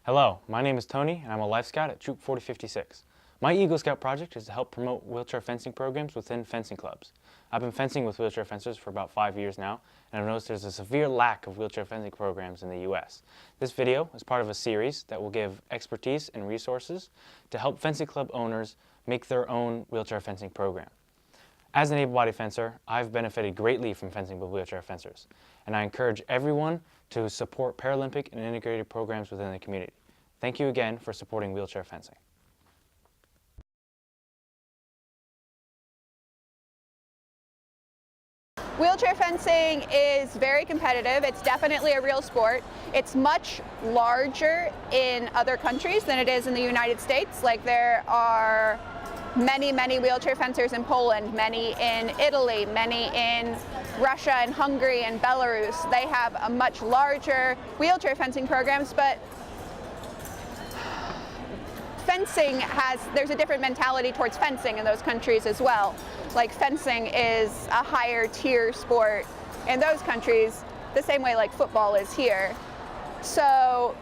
Hello, my name is Tony and I'm a Life Scout at Troop 4056. My Eagle Scout project is to help promote wheelchair fencing programs within fencing clubs. I've been fencing with wheelchair fencers for about 5 years now, and I've noticed there's a severe lack of wheelchair fencing programs in the U.S. This video is part of a series that will give expertise and resources to help fencing club owners make their own wheelchair fencing program. As an able-bodied fencer, I've benefited greatly from fencing with wheelchair fencers, and I encourage everyone to support Paralympic and integrated programs within the community. Thank you again for supporting wheelchair fencing. Wheelchair fencing is very competitive. It's definitely a real sport. It's much larger in other countries than it is in the United States. Like there are many wheelchair fencers in Poland, many in Italy, many in Russia and Hungary and Belarus. They have a much larger wheelchair fencing programs, but there's a different mentality towards fencing in those countries as well. Like fencing is a higher tier sport in those countries, the same way like football is here. So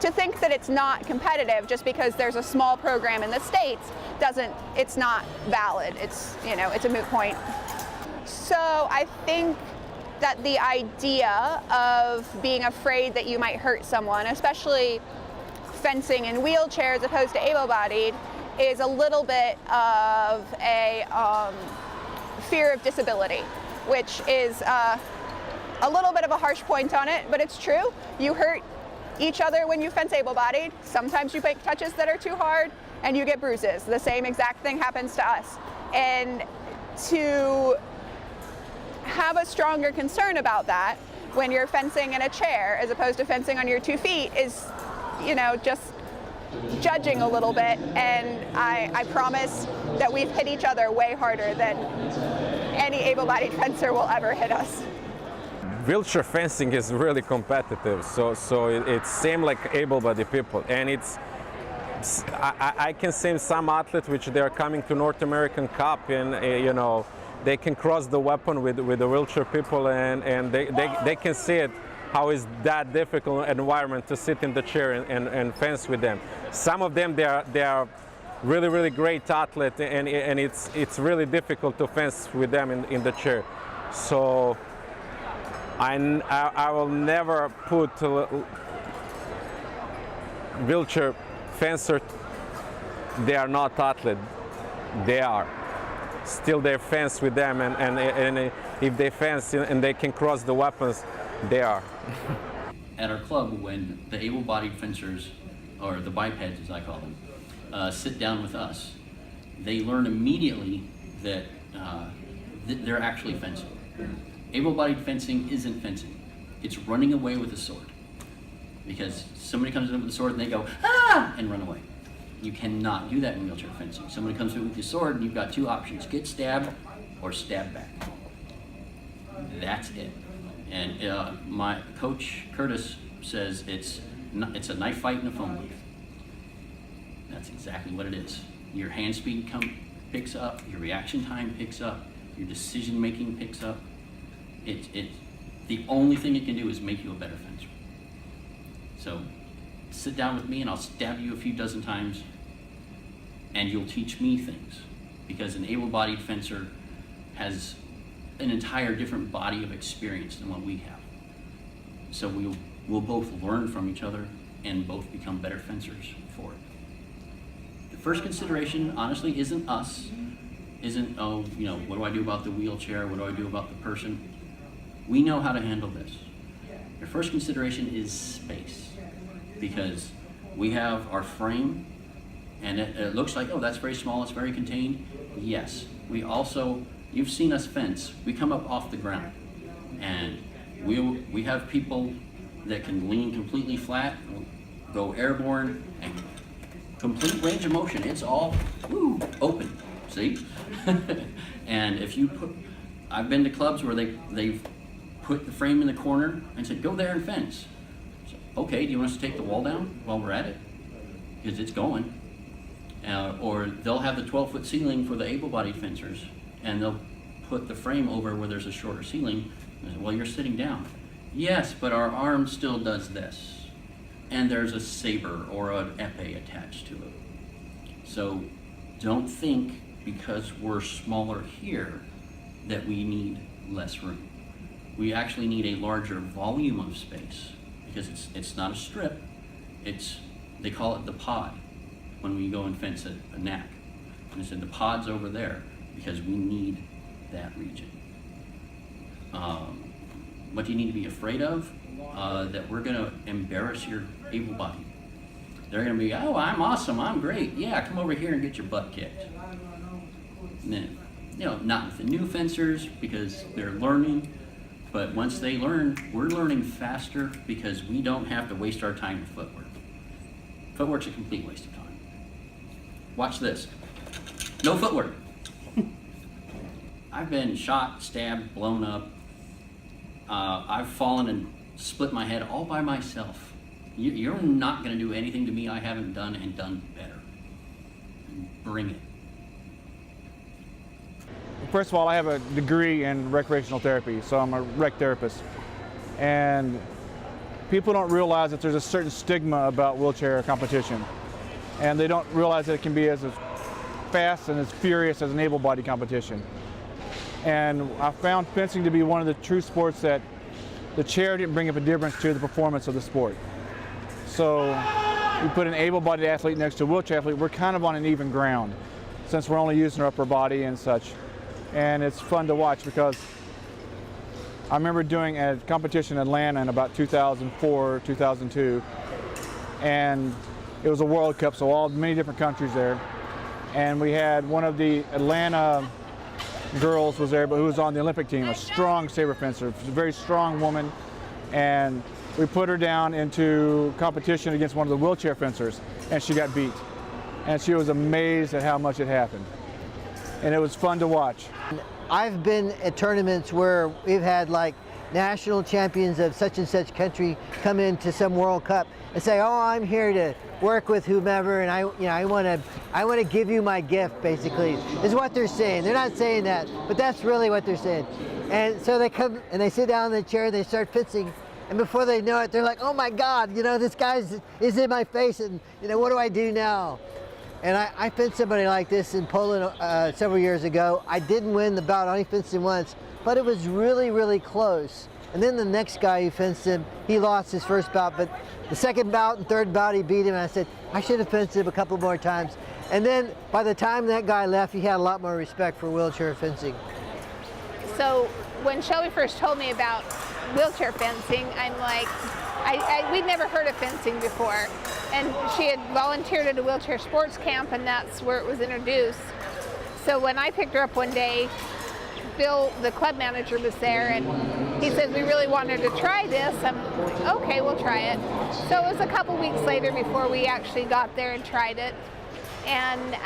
to think that it's not competitive just because there's a small program in the States it's not valid. It's a moot point. So I think that the idea of being afraid that you might hurt someone, especially fencing in wheelchair as opposed to able-bodied, is a little bit of a fear of disability, which is a little bit of a harsh point on it, but it's true. You hurt each other when you fence able-bodied. Sometimes you make touches that are too hard and you get bruises. The same exact thing happens to us. And to have a stronger concern about that when you're fencing in a chair as opposed to fencing on your 2 feet is, just judging a little bit, and I promise that we've hit each other way harder than any able-bodied fencer will ever hit us. Wheelchair fencing is really competitive, so it's same like able-bodied people, and I can see some athletes which they are coming to North American Cup, and they can cross the weapon with the wheelchair people, and they can see it. How is that difficult environment to sit in the chair and fence with them? Some of them they are really great athletes, and it's really difficult to fence with them in the chair. So I will never put wheelchair fencer. They are not athletes. They are. Still they fence with them, and if they fence and they can cross the weapons, they are. At our club, when the able-bodied fencers, or the bipeds as I call them, sit down with us, they learn immediately that they're actually fencing. Able-bodied fencing isn't fencing. It's running away with a sword. Because somebody comes in with a sword and they go, ah, and run away. You cannot do that in wheelchair fencing. Somebody comes in with your sword and you've got 2 options, get stabbed or stab back. That's it. And my coach, Curtis, says it's a knife fight in a phone booth. That's exactly what it is. Your hand speed picks up, your reaction time picks up, your decision making picks up. The only thing it can do is make you a better fencer. So sit down with me and I'll stab you a few dozen times and you'll teach me things, because an able-bodied fencer has an entire different body of experience than what we have. So we'll both learn from each other and both become better fencers for it. The first consideration, honestly, isn't us. Isn't, what do I do about the wheelchair? What do I do about the person? We know how to handle this. Your first consideration is space, because we have our frame, and it looks like, oh, that's very small, it's very contained. Yes, we also, you've seen us fence. We come up off the ground, and we have people that can lean completely flat, go airborne, and complete range of motion. It's all open, see? And if you I've been to clubs where they've put the frame in the corner and said, go there and fence. So, okay, do you want us to take the wall down while we're at it? Because it's going. Or they'll have the 12-foot ceiling for the able-bodied fencers, and they'll put the frame over where there's a shorter ceiling. And say, well, you're sitting down. Yes, but our arm still does this. and there's a saber or an épée attached to it. So don't think because we're smaller here that we need less room. We actually need a larger volume of space because it's not a strip, they call it the pod when we go and fence a knack. And I said the pod's over there because we need that region. What do you need to be afraid of? That we're gonna embarrass your able-bodied. They're gonna be, oh, I'm awesome, I'm great. Yeah, come over here and get your butt kicked. And then, not with the new fencers because they're learning, but once they learn, we're learning faster because we don't have to waste our time with footwork. Footwork's a complete waste of time. Watch this. No footwork. I've been shot, stabbed, blown up. I've fallen and split my head all by myself. You're not going to do anything to me I haven't done and done better. Bring it. First of all, I have a degree in recreational therapy, so I'm a rec therapist. And people don't realize that there's a certain stigma about wheelchair competition. And they don't realize that it can be as fast and as furious as an able-bodied competition. And I found fencing to be one of the true sports that the chair didn't bring up a difference to the performance of the sport. So you put an able-bodied athlete next to a wheelchair athlete, we're kind of on an even ground since we're only using our upper body and such. And it's fun to watch because I remember doing a competition in Atlanta in about 2004, 2002, and it was a World Cup, so many different countries there. And we had one of the Atlanta girls was there, but who was on the Olympic team, a strong saber fencer, a very strong woman, and we put her down into competition against one of the wheelchair fencers, and she got beat. And she was amazed at how much it happened. And it was fun to watch. I've been at tournaments where we've had like national champions of such and such country come into some World Cup and say, "Oh, I'm here to work with whomever, and I want to give you my gift." Basically, is what they're saying. They're not saying that, but that's really what they're saying. And so they come and they sit down in the chair and they start fencing, and before they know it, they're like, "Oh my God, this guy is in my face, and what do I do now?" And I fenced somebody like this in Poland several years ago. I didn't win the bout, I only fenced him once, but it was really, really close. And then the next guy who fenced him, he lost his first bout, but the second bout and third bout he beat him, and I said, I should have fenced him a couple more times. And then by the time that guy left, he had a lot more respect for wheelchair fencing. So when Shelby first told me about wheelchair fencing, I'm like, we'd never heard of fencing before. And she had volunteered at a wheelchair sports camp, and that's where it was introduced. So when I picked her up one day, Bill, the club manager, was there, and he said, we really wanted to try this. I'm like, okay, we'll try it. So it was a couple weeks later before we actually got there and tried it. And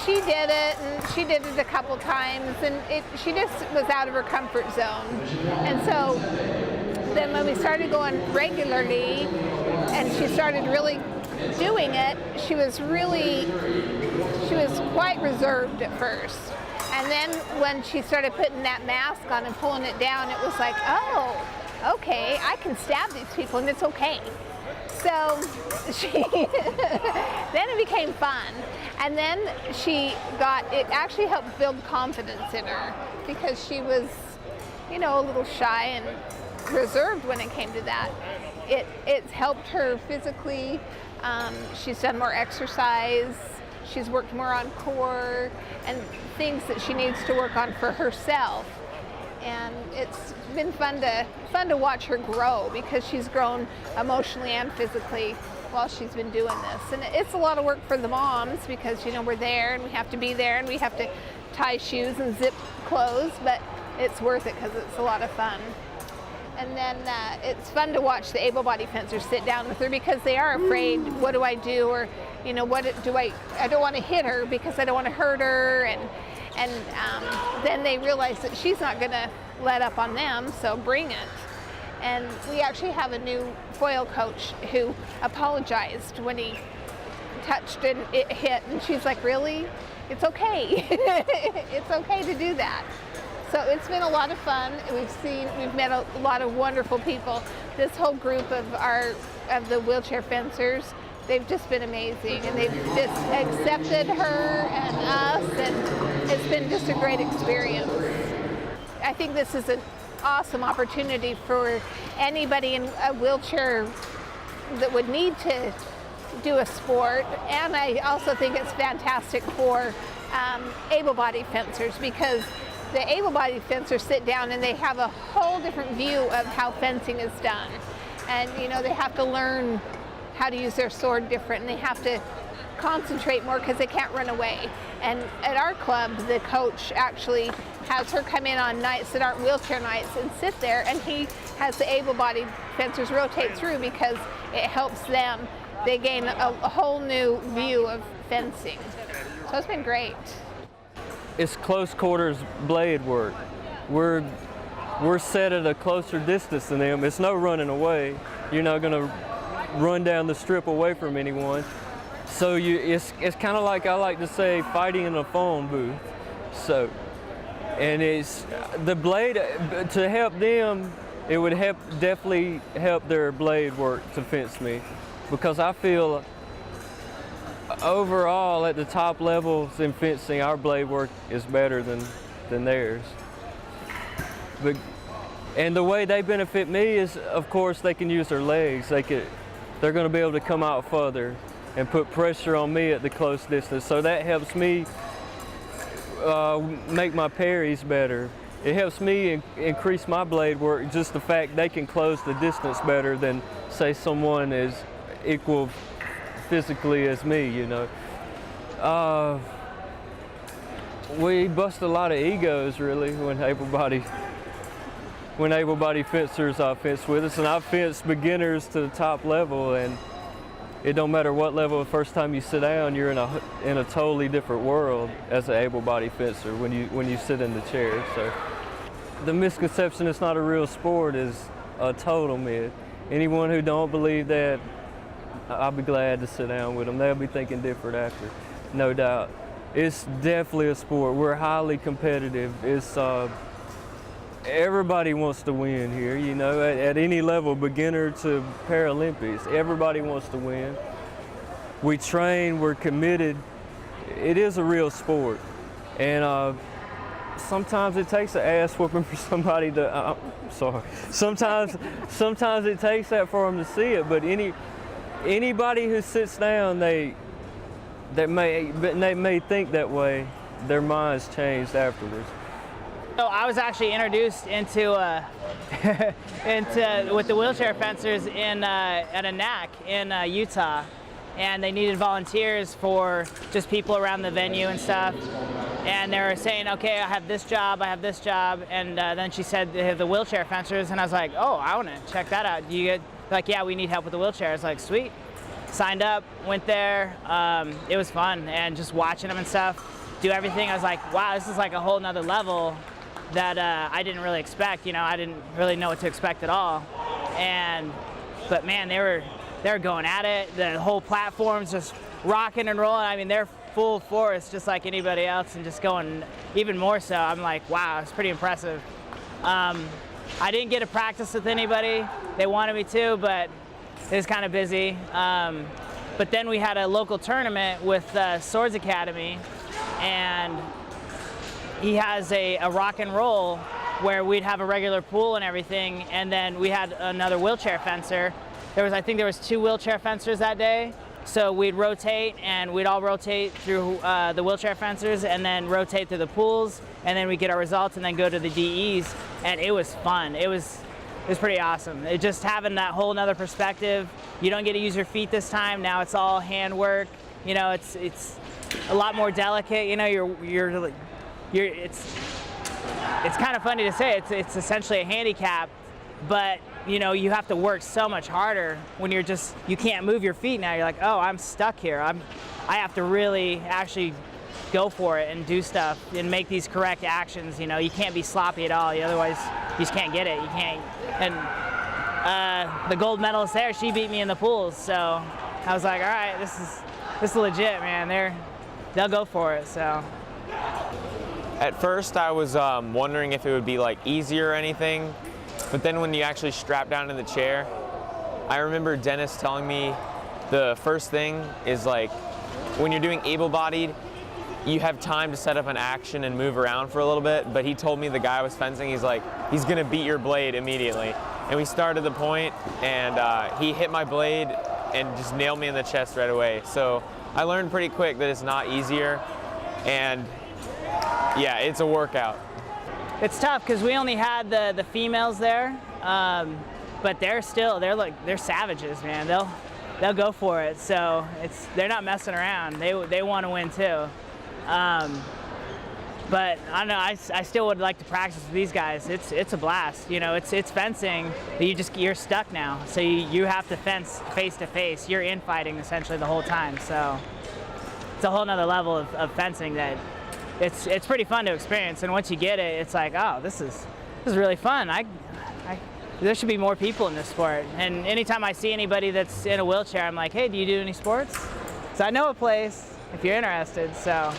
she did it, and she did it a couple times, and she just was out of her comfort zone. And so then when we started going regularly, and she started really doing it, she was quite reserved at first. And then when she started putting that mask on and pulling it down, it was like, oh, okay, I can stab these people and it's okay. So then it became fun. And then it actually helped build confidence in her because she was, a little shy and reserved when it came to that. It's helped her physically. She's done more exercise. She's worked more on core and things that she needs to work on for herself. And it's been fun to watch her grow because she's grown emotionally and physically while she's been doing this. And it's a lot of work for the moms because, we're there and we have to be there and we have to tie shoes and zip clothes, but it's worth it because it's a lot of fun. And then it's fun to watch the able-bodied fencers sit down with her because they are afraid, what do I do? Or, I don't want to hit her because I don't want to hurt her. And then they realize that she's not going to let up on them, so bring it. And we actually have a new foil coach who apologized when he touched and it hit. And she's like, really? It's okay. It's okay to do that. So it's been a lot of fun. We've met a lot of wonderful people. This whole group of our of the wheelchair fencers. They've just been amazing, and they've just accepted her and us, and it's been just a great experience. I think this is an awesome opportunity for anybody in a wheelchair that would need to do a sport, and I also think it's fantastic for able-bodied fencers, because the able-bodied fencers sit down and they have a whole different view of how fencing is done. And you know, they have to learn how to use their sword different, and they have to concentrate more because they can't run away. And at our club, the coach actually has her come in on nights that aren't wheelchair nights and sit there, and he has the able-bodied fencers rotate through because it helps them. They gain a whole new view of fencing. So it's been great. It's close quarters blade work. We're set at a closer distance than them. It's no running away. You're not going to run down the strip away from anyone. So it's kind of like, I like to say, fighting in a phone booth. So, and it's the blade, to help them, it would definitely help their blade work to fence me, because I feel overall at the top levels in fencing, our blade work is better than theirs. And the way they benefit me is, of course, they can use their legs. They're going to be able to come out further and put pressure on me at the close distance. So that helps me make my parries better. It helps me increase my blade work, just the fact they can close the distance better than, say, someone as equal physically as me, you know. We bust a lot of egos, really, when able-bodied fencers fence with us, and I've fenced beginners to the top level, and it don't matter what level. The first time you sit down, you're in a totally different world as an able-bodied fencer when you sit in the chair. So the misconception it's not a real sport is a total myth. Anyone who don't believe that, I'll be glad to sit down with them. They'll be thinking different after, no doubt. It's definitely a sport. We're highly competitive. It's everybody wants to win here, you know, at any level, beginner to Paralympics. Everybody wants to win. We train, we're committed. It is a real sport. And sometimes it takes an ass whooping for somebody to, sometimes it takes that for them to see it, but anybody who sits down, they may think that way, their minds changed afterwards. So I was actually introduced into with the wheelchair fencers at a NAC in Utah, and they needed volunteers for just people around the venue and stuff. And they were saying, okay, I have this job, and then she said they have the wheelchair fencers, and I was like, oh, I want to check that out. Do you get, like, yeah, we need help with the wheelchair. I was like, sweet. Signed up, went there. It was fun, and just watching them and stuff, do everything. I was like, wow, this is like a whole nother level that I didn't really expect. You know, I didn't really know what to expect at all. But man, they were going at it. The whole platform's just rocking and rolling. I mean, they're full force, just like anybody else, and just going even more so. I'm like, wow, it's pretty impressive. I didn't get to practice with anybody. They wanted me to, but it was kind of busy. But then we had a local tournament with Swords Academy, and he has a rock and roll where we'd have a regular pool and everything, and then we had another wheelchair fencer. I think there was 2 wheelchair fencers that day, so we'd rotate, and we'd all rotate through the wheelchair fencers and then rotate through the pools, and then we get our results and then go to the DEs, and it was fun. It was pretty awesome. It just having that whole nother perspective. You don't get to use your feet this time. Now it's all hand work. You know, it's a lot more delicate. You know, it's kind of funny to say it's essentially a handicap, but you know, you have to work so much harder when you can't move your feet now. You're like, oh, I'm stuck here. I have to really actually go for it and do stuff and make these correct actions. You know, you can't be sloppy at all. Otherwise, you just can't get it. You can't. And the gold medalist there, she beat me in the pools. So I was like, all right, this is legit, man. They'll go for it. So. At first, I was wondering if it would be like easier or anything, but then when you actually strap down in the chair, I remember Dennis telling me the first thing is like, when you're doing able-bodied, you have time to set up an action and move around for a little bit, but he told me the guy I was fencing, he's like, he's gonna beat your blade immediately. And we started the point, and he hit my blade and just nailed me in the chest right away. So I learned pretty quick that it's not easier, and yeah, it's a workout. It's tough because we only had the females there, but they're savages, man. They'll go for it. So they're not messing around. They want to win too. But I don't know. I still would like to practice with these guys. It's a blast. You know, it's fencing. You're stuck now. So you have to fence face to face. You're infighting essentially the whole time. So it's a whole nother level of fencing that it's pretty fun to experience. And once you get it, it's like, oh, this is really fun. There should be more people in this sport. And anytime I see anybody that's in a wheelchair, I'm like, hey, do you do any sports? So I know a place if you're interested. So